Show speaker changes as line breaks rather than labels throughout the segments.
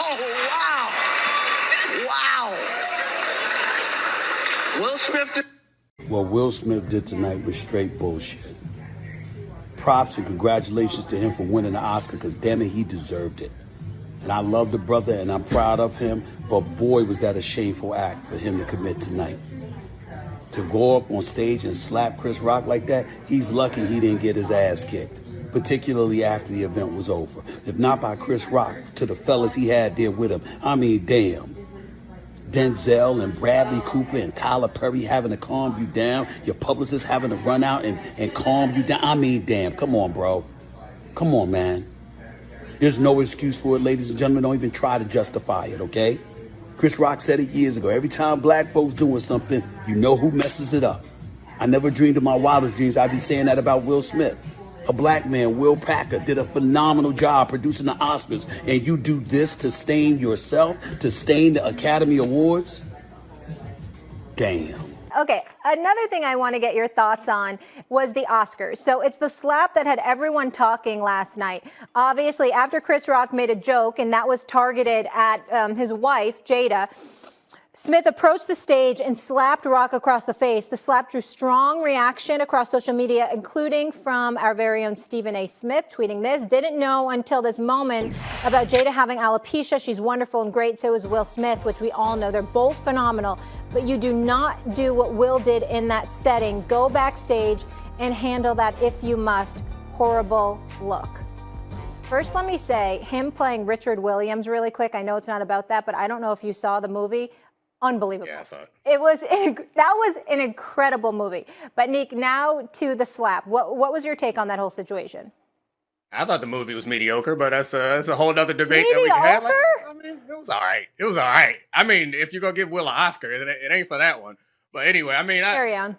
Oh, wow. Wow. Will Smith did.
What Will Smith did tonight was straight bullshit. Props and congratulations to him for winning the Oscar, because damn it, he deserved it. And I love the brother and I'm proud of him, but boy, was that a shameful act for him to commit tonight. To go up on stage and slap Chris Rock like that, he's lucky he didn't get his ass kicked, particularly after the event was over. If not by Chris Rock, to the fellas he had there with him. I mean, damn. Denzel and Bradley Cooper and Tyler Perry having to calm you down, your publicist having to run out and calm you down. I mean, damn, come on, bro. Come on, man. There's no excuse for it, ladies and gentlemen. Don't even try to justify it, okay? Chris Rock said it years ago. Every time black folks doing something, you know who messes it up. I never dreamed in my wildest dreams I'd be saying that about Will Smith. A black man, Will Packer, did a phenomenal job producing the Oscars, and you do this to stain yourself, to stain the Academy Awards? Damn.
Okay, another thing I want to get your thoughts on was the Oscars. So it's the slap that had everyone talking last night. Obviously, after Chris Rock made a joke, and that was targeted at his wife, Jada, Smith approached the stage and slapped Rock across the face. The slap drew strong reaction across social media, including from our very own Stephen A. Smith, tweeting this: "Didn't know until this moment about Jada having alopecia. She's wonderful and great. So is Will Smith," which we all know. They're both phenomenal. But you do not do what Will did in that setting. Go backstage and handle that if you must. Horrible look. First, let me say, him playing Richard Williams really quick. I know it's not about that, but I don't know if you saw the movie. Unbelievable.
Yeah, I saw it.
That was an incredible movie. But Nick, now to the slap. What was your take on that whole situation?
I thought the movie was mediocre, but that's a whole other debate that we can have. Like, I mean, it was all right. It was all right. I mean, if you're going to give Will an Oscar, it ain't for that one. But anyway, I mean,
Carry on.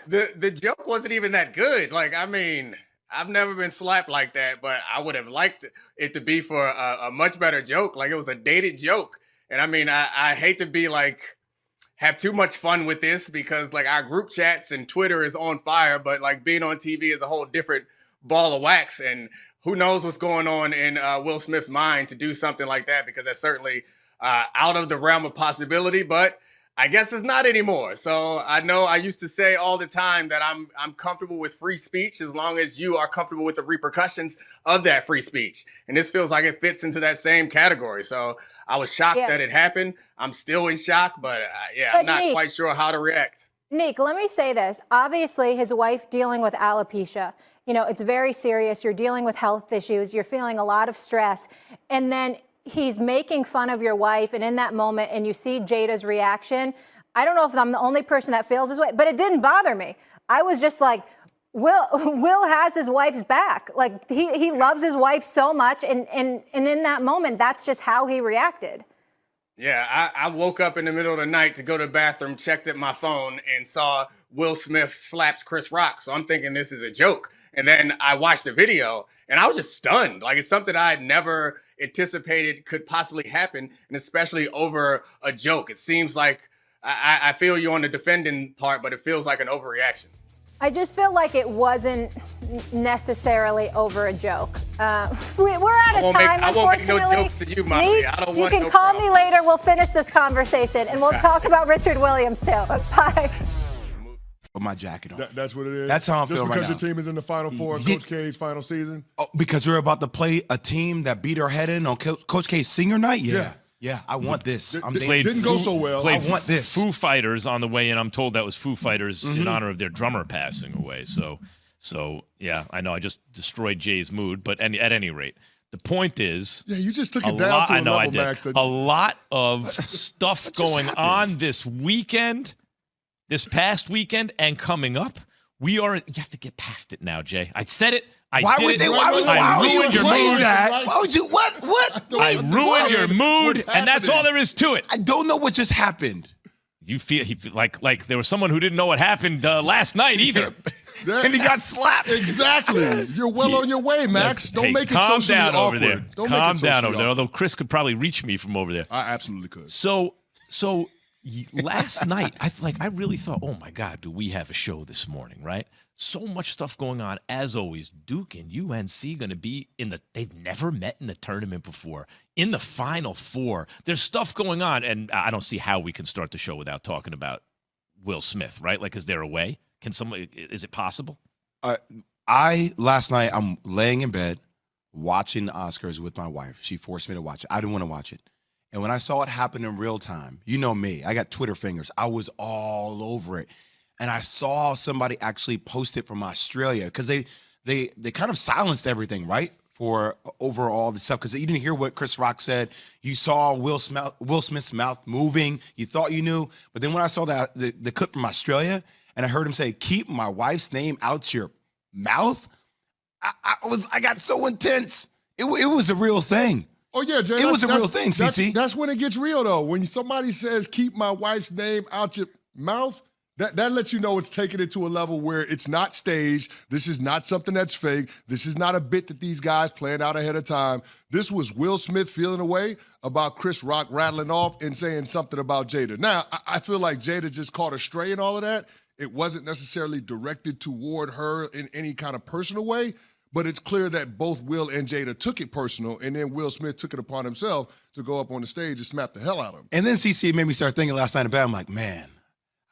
The joke wasn't even that good. Like, I mean, I've never been slapped like that, but I would have liked it to be for a much better joke. Like, it was a dated joke. And I mean, I hate to be like, have too much fun with this because like our group chats and Twitter is on fire, but like being on TV is a whole different ball of wax. And who knows what's going on in Will Smith's mind to do something like that, because that's certainly out of the realm of possibility, but I guess it's not anymore. So I know I used to say all the time that I'm comfortable with free speech as long as you are comfortable with the repercussions of that free speech. And this feels like it fits into that same category. So I was shocked that it happened. I'm still in shock, but I'm not quite sure how to react.
Nick, let me say this. Obviously, his wife dealing with alopecia. You know, it's very serious. You're dealing with health issues. You're feeling a lot of stress. And then he's making fun of your wife, and in that moment, and you see Jada's reaction, I don't know if I'm the only person that feels this way, but it didn't bother me. I was just like, Will has his wife's back. Like, he loves his wife so much, and in that moment, that's just how he reacted.
Yeah, I woke up in the middle of the night to go to the bathroom, checked at my phone, and saw Will Smith slaps Chris Rock. So I'm thinking this is a joke. And then I watched the video, and I was just stunned. Like, it's something I had never anticipated could possibly happen, and especially over a joke. It seems like, I feel you on the defending part, but it feels like an overreaction.
I just feel like it wasn't necessarily over a joke. We're out of time,
I won't make no
unfortunately.
jokes to you, Molly. I don't want no
You can call
problem.
me later. We'll finish this conversation, and we'll talk about Richard Williams, too. Bye.
With my jacket on.
That's what it is?
That's how I'm feeling right now.
Just because your team is in the Final Four in Coach K's final season?
Oh, because we're about to play a team that beat our head in on Coach K's senior night? Yeah, I want this.
Didn't go so well.
I want this.
Foo Fighters on the way in. I'm told that was Foo Fighters in honor of their drummer passing away. So yeah, I know I just destroyed Jay's mood, but at any rate, the point is,
yeah, you just took it down to a level, Max.
A lot of stuff going on this weekend, this past weekend, and coming up. You have to get past it now, Jay. I said it. I ruined your mood.
Why would you? What?
I ruined your mood, and that's all there is to it.
I don't know what just happened.
You feel like there was someone who didn't know what happened last night either.
And he got slapped.
Exactly. You're well on your way, Max. Don't make it socially
down
awkward.
over there. Calm down over there. Although Chris could probably reach me from over there.
I absolutely could.
So Last night, I really thought, oh my God, do we have a show this morning, right? So much stuff going on. As always, Duke and UNC going to be they've never met in the tournament before. In the Final Four, there's stuff going on, and I don't see how we can start the show without talking about Will Smith, right? Like, is there a way? Is it possible?
Last night, I'm laying in bed watching the Oscars with my wife. She forced me to watch it. I didn't want to watch it. And when I saw it happen in real time, you know me, I got Twitter fingers. I was all over it. And I saw somebody actually post it from Australia because they kind of silenced everything, right? For overall the stuff, because you didn't hear what Chris Rock said. You saw Will Smith's mouth moving. You thought you knew. But then when I saw the clip from Australia and I heard him say, "Keep my wife's name out your mouth," I got so intense. It was a real thing.
Oh, yeah, Jay.
It was a real thing, CC.
That's when it gets real, though. When somebody says, "Keep my wife's name out your mouth," that lets you know it's taking it to a level where it's not staged. This is not something that's fake. This is not a bit that these guys planned out ahead of time. This was Will Smith feeling a way about Chris Rock rattling off and saying something about Jada. Now, I feel like Jada just caught a stray in all of that. It wasn't necessarily directed toward her in any kind of personal way. But it's clear that both Will and Jada took it personal, and then Will Smith took it upon himself to go up on the stage and smack the hell out of him.
And then CC made me start thinking last night in bed, I'm like, man,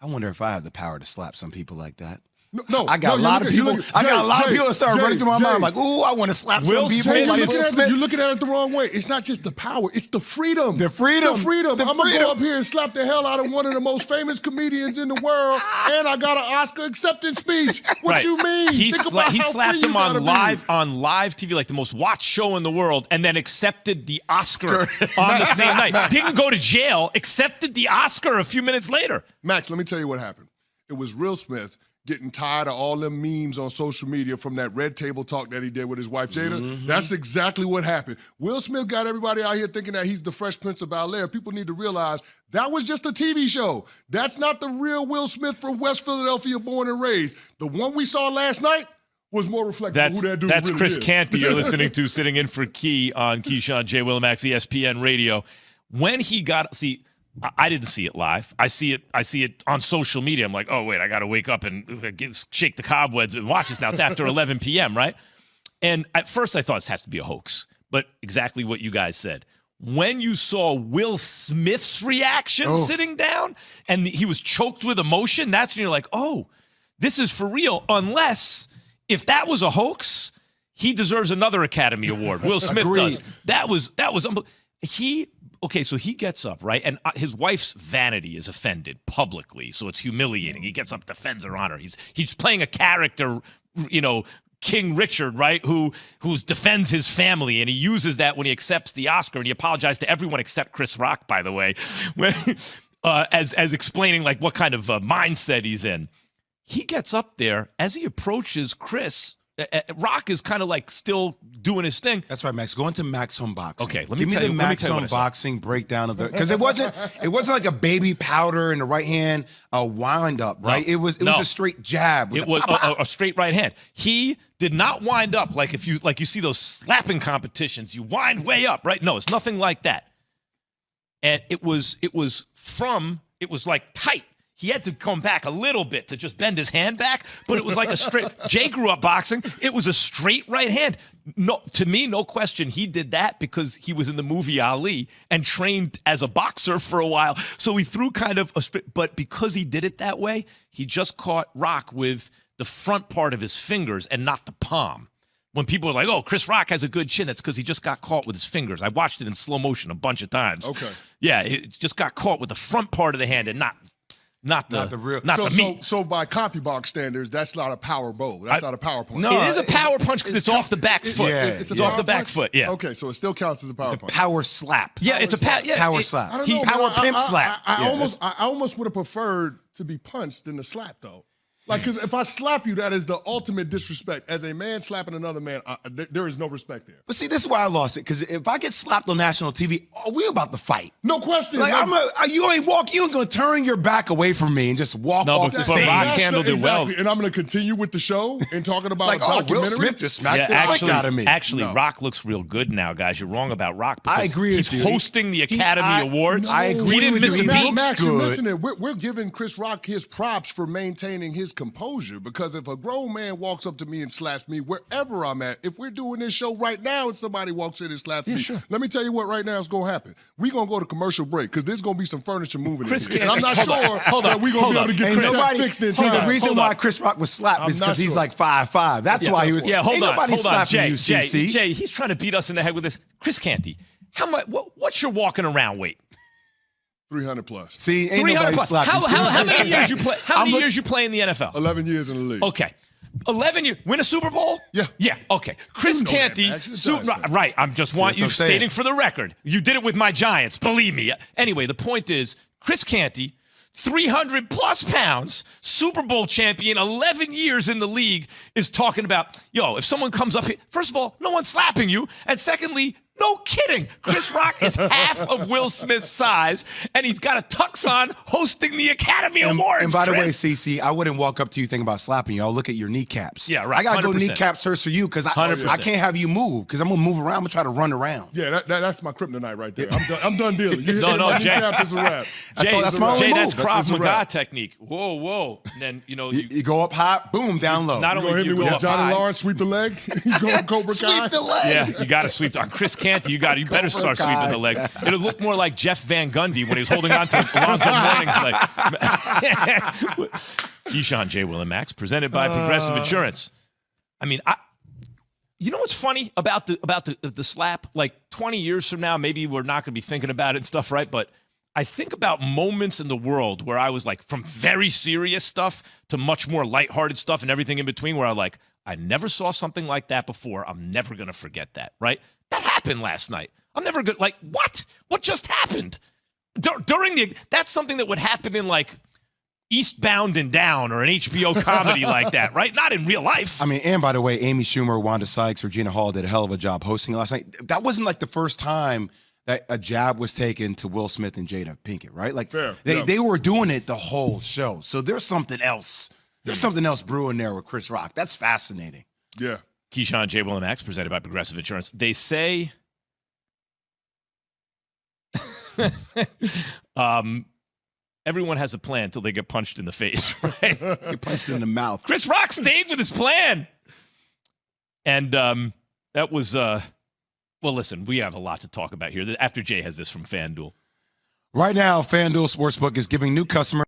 I wonder if I have the power to slap some people like that.
No,
I got a lot of people. I got a lot of people that started running through my mind. I'm like, ooh, I want to slap some people. Like Will Smith.
You're looking at it the wrong way. It's not just the power; it's the freedom.
The freedom.
I'm gonna go up here and slap the hell out of one of the most famous comedians in the world, and I got an Oscar acceptance speech. What you mean?
He slapped him on live TV, like the most watched show in the world, and then accepted the Oscar on the same night. Didn't go to jail. Accepted the Oscar a few minutes later.
Max, let me tell you what happened. It was Will Smith getting tired of all them memes on social media from that red table talk that he did with his wife, Jada. Mm-hmm. That's exactly what happened. Will Smith got everybody out here thinking that he's the Fresh Prince of Bel-Air. People need to realize that was just a TV show. That's not the real Will Smith from West Philadelphia, born and raised. The one we saw last night was more reflective of who that dude
That's
really
Chris
is.
Canty you're listening to, sitting in for Key on Keyshawn, J. Willimax, ESPN Radio. When he got, I didn't see it live. I see it on social media. I'm like, oh, wait, I got to wake up and shake the cobwebs and watch this now. It's after 11 p.m., right? And at first I thought this has to be a hoax, but exactly what you guys said. When you saw Will Smith's reaction sitting down and he was choked with emotion, that's when you're like, oh, this is for real. Unless, if that was a hoax, he deserves another Academy Award. Will Smith does. That was Okay, so he gets up, right? And his wife's vanity is offended publicly, so it's humiliating. He gets up, defends her honor. He's playing a character, King Richard, right, who defends his family, and he uses that when he accepts the Oscar, and he apologized to everyone except Chris Rock, by the way, when, as explaining like what kind of mindset he's in. He gets up there as he approaches Chris. Rock is kind of like still doing his thing.
That's right, Max. Go into Max Unboxing.
Okay,
Give me the Max Unboxing breakdown of the, because it wasn't like a baby powder in the right hand, a wind up, right?
No,
it was a straight jab.
It was a straight right hand. He did not wind up like you see those slapping competitions. You wind way up, right? No, it's nothing like that. And it was like tight. He had to come back a little bit to just bend his hand back, but it was like a straight. Jay grew up boxing. It was a straight right hand. No, to me, no question. He did that because he was in the movie Ali and trained as a boxer for a while. So he threw kind of a straight, but because he did it that way, he just caught Rock with the front part of his fingers and not the palm. When people are like, oh, Chris Rock has a good chin, that's because he just got caught with his fingers. I watched it in slow motion a bunch of times.
Okay.
Yeah, it just got caught with the front part of the hand and not the
real.
the meat.
So by CompuBox standards, that's not a power bow. That's not a power punch.
No, it is a power punch because it's off the back foot. It's off the back foot. Yeah.
Okay, so it still counts as a power punch.
It's a power slap.
Yeah, it's a
power slap.
I don't know,
Power pimp slap.
I almost would have preferred to be punched than to slap, though. Like, because if I slap you, that is the ultimate disrespect. As a man slapping another man, there is no respect there.
But see, this is why I lost it. Because if I get slapped on national TV, we're about to fight.
No question.
Like, you ain't going to turn your back away from me and just walk off the
but
stage.
Rock handled it well.
And I'm going to continue with the show and talking about
Like,
documentary.
Will Smith just smacked the heck out of me.
Actually, Rock looks real good now, guys. You're wrong about Rock.
I agree
He's
with you.
hosting the Academy Awards.
I agree
He didn't
with
miss
you.
a
He
beat.
Max, you're
good.
missing it. We're giving Chris Rock his props for maintaining his composure, because if a grown man walks up to me and slaps me wherever I'm at, if we're doing this show right now and somebody walks in and slaps me, let me tell you what right now is going to happen. We're going to go to commercial break because there's going to be some furniture moving
Chris
in here. And I'm not sure that we're going to be able to get Chris fixed in
See,
time.
the reason why Chris Rock was slapped is because he's like 5'5". That's why he was.
Yeah, hold
ain't
on,
nobody
hold on,
slapping
Jay,
you, CC.
Jay, he's trying to beat us in the head with this. Chris Canty, how much? What's your walking around weight?
300 plus.
See, ain't
300
nobody
plus.
slapping you.
How many years you play? How many years you play in the NFL?
11 years in the league.
Okay. 11 years. Win a Super Bowl?
Yeah.
Yeah, okay. Chris
You know
Canty,
that, Max. You're done,
right. I'm just want
that's
you
what I'm saying.
stating for the record. You did it with my Giants, believe me. Anyway, the point is, Chris Canty, 300 plus pounds, Super Bowl champion, 11 years in the league, is talking about, if someone comes up here, first of all, no one's slapping you. And secondly, no kidding. Chris Rock is half of Will Smith's size, and he's got a tux on hosting the Academy Awards.
And by the way,
Chris.
CC, I wouldn't walk up to you thinking about slapping you. I'll look at your kneecaps.
Yeah, right,
I got to go
100%.
kneecaps first for you because I
100%.
can't have you move because I'm going to move around. I'm going to try to run around.
Yeah, that's my kryptonite right there. I'm done dealing. You hit
No,
me with
Jay.
kneecaps, it's a wrap.
That's my only
Jay,
move.
that's Krav
it's a
Maga
wrap.
technique. Whoa. And then,
You go up high, boom, down low.
not
You
only
gonna
do
hit me
you go
with
up
Johnny
high,
Lawrence, sweep the leg? You go Cobra Kai?
Sweep the leg.
yeah, you got to sweep. On Chris Canty, you better start
Kai.
sweeping the leg. It'll look more like Jeff Van Gundy when he was holding on to Alonzo Mourning's leg. Keyshawn, J. Will, and Max, presented by Progressive Insurance. I mean, you know what's funny about the slap? Like 20 years from now, maybe we're not going to be thinking about it and stuff, right? But I think about moments in the world where I was like from very serious stuff to much more lighthearted stuff and everything in between, where I never saw something like that before. I'm never going to forget that, right? That happened last night. I'm never good. Like, what? What just happened? That's something that would happen in like Eastbound and Down or an HBO comedy like that, right? Not in real life.
I mean, and by the way, Amy Schumer, Wanda Sykes, Regina Hall did a hell of a job hosting last night. That wasn't like the first time that a jab was taken to Will Smith and Jada Pinkett, right? Like they were doing it the whole show. So there's something else. There's something else brewing there with Chris Rock. That's fascinating.
Yeah.
Keyshawn, J. Will, and Max, presented by Progressive Insurance. They say everyone has a plan until they get punched in the face, right?
Get punched in the mouth.
Chris Rock stayed with his plan. And that was, well, listen, we have a lot to talk about here. After Jay has this from FanDuel.
Right now, FanDuel Sportsbook is giving new customers